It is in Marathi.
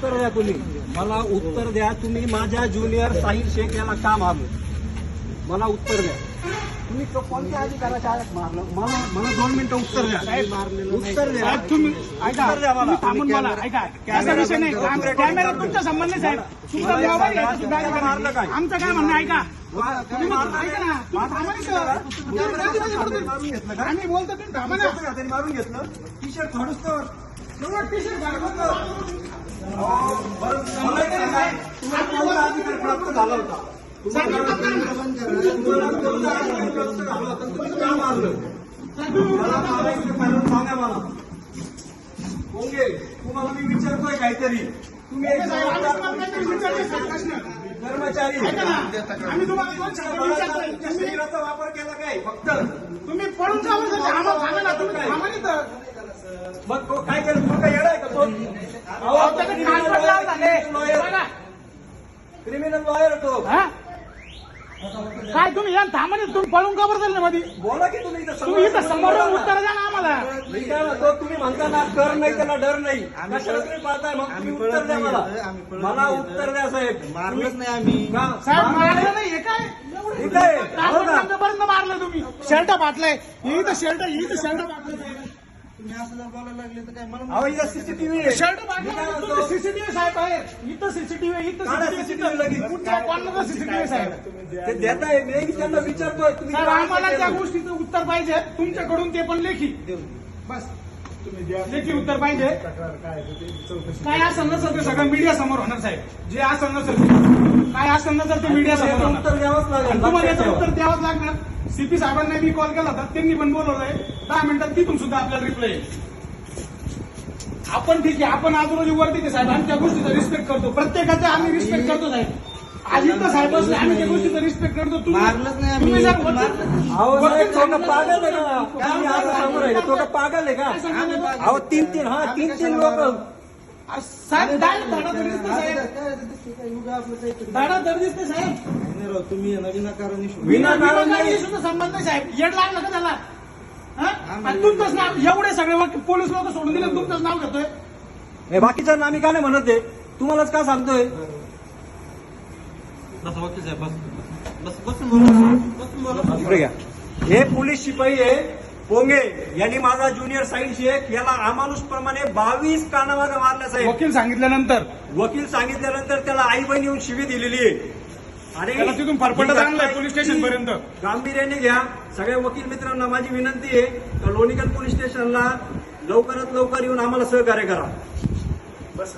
उत्तर द्या तुम्ही, मला उत्तर द्या. तुम्ही माझ्या ज्युनियर साहिल शेख याला का मारलं? मला उत्तर द्या. तुम्ही कोणत्या अधिकाराच्या आत मारलं? मला 2 मिनिटं उत्तर द्या. उत्तर द्या. तुम्ही ऐका, उत्तर द्या मला. थांबून बोला. ऐका, असा विषय नाही. कॅमेरा तुमचा संबंध नाही साहेब. तुमचा मोबाईल आहे, सुद्धा ऐका. मारलं काय? आमचं काय म्हणणं ऐका. तुम्ही मारलं ऐका ना, तुम्ही थांबा ना. मारून घेतलं का? आम्ही बोलतो तुम्ही थांबा ना. त्यांनी मारून घेतलं. टी शर्ट फाडूस तर टी-शर्ट घालून मला एक सांगा, तुम्हाला कोणता अधिकार प्राप्त झाला होता? तुम्हाला कोणता अधिकार प्राप्त झाला होता? तुम्ही का मारलं? मला मारायचं पहिलं सांगा मला. ओके, तुम्हाला मी विचारतोय काहीतरी. तुम्ही एक कर्मचारी आम्ही तुम्हाला दोन शब्द विचारतोय. तुमच्या शरीराचा वापर केला काय? फक्त तुम्ही पळून जाऊ नका. आम्हाला थांबा ना. तुम्ही थांबा नाही तर. मग तो काय केलं? तो काय येडा आहे का तो? त्याचे कान पडले झाले. बघा. क्रिमिनल लॉयर तो. हा? काय तुम्ही या थांबा नाही. तुम्ही पळून का बरं चालले मध्ये? बोला की तुम्ही इथं तुम्ही इथं समोर येऊन उत्तर द्या ना आम्हाला. मी काय म्हणतो, तुम्ही म्हणता ना कर नाही त्याला डर नाही. कशाला तुम्ही पाहताय? मग तुम्ही उत्तर द्या मला. मला उत्तर द्या साहेब. मारलंच नाही आम्ही. का? साहेब मारलं नाही हे काय? ठीक आहे. हो का? पर्यंत मारलं तुम्ही. शर्ट फाटलाय. इथं शर्ट फाटलं. तुम्ही असं जर बोलायला लागले तर काय मला अहो इथं सीसीटीव्ही आहे. शर्ट फाटलं. सीसीटीव्ही साहेब आहे. इथं सीसीटीव्ही आहे. इथं काढा सीसीटीव्ही CCTV लगेच. कुठच्या कोणाला सीसीटीव्ही साहेब? ते देत आहे. मी त्यांना विचारतोय तुम्ही साहेब काय आम्हाला त्या केलं? गोष्टीचं उत्तर पाहिजे तुमच्याकडून, ते पण लेखी. बस लेखी उत्तर पाहिजे. काय असं नसेल ते सगळं मीडिया समोर होणार साहेब. जे असं नसेल, काय असं नसेल ते मीडिया समोर होणार. उत्तर द्यावंच लागेल. तुम्हाला याचं उत्तर द्यावंच लागणार. सीपी साहेबांना मी कॉल केला होता, त्यांनी पण बोलवलंय. 10 मिनिटात तिथून सुद्धा आपल्याला रिप्लाय येईल. आपण ठीक आहे, आपण आजूबाजू वरती साहेब, आम्ही त्या गोष्टीचा रिस्पेक्ट करतो. प्रत्येकाचा आम्ही रिस्पेक्ट करतो साहेब. आज इथं साहेब असले, आम्ही त्या गोष्टीचा रिस्पेक्ट करतो. मारलंच नाही आम्ही. तुम्ही जर अहो साहेब, तो का पागल आहे का? तुम्ही आता समोर आहे. तो का पागल आहे का? अहो तीन लोक साहेब धडाधड दिसते साहेब. धडाधड दिसते साहेब. नाही राव, तुम्ही विनाकारण विनाकारण नाही. सुद्धा संबंध नाही साहेब. येड लागलं का त्याला? हा? आणि तुमचंच नाव, एवढे सगळे पोलीस लोक सोडून दिले, तुमचंच नाव घेतोय. हे बाकीच्या आम्ही का नाही म्हणत आहे? तुम्हालाच का सांगतोय? बस वकील साहेब, बस बसून बोला. इकडे घ्या. हे पोलीस शिपाई आहे पोंगे यांनी माझा ज्युनियर साहिल शेख याला अमानुषप्रमाणे 22 कानामागे मारल्या साहेब. वकील सांगितल्यानंतर वकील सांगितल्यानंतर त्याला आई बहीण येऊन शिवी दिलेली आहे. आणि त्याला तिथून फरफटत आणलंय पोलीस स्टेशन पर्यंत. गांभीर्याने घ्या. सगळ्या वकील मित्रांना माझी विनंती आहे का लोणीगंज पोलीस स्टेशनला लवकरात लवकर येऊन आम्हाला सहकार्य करा. बस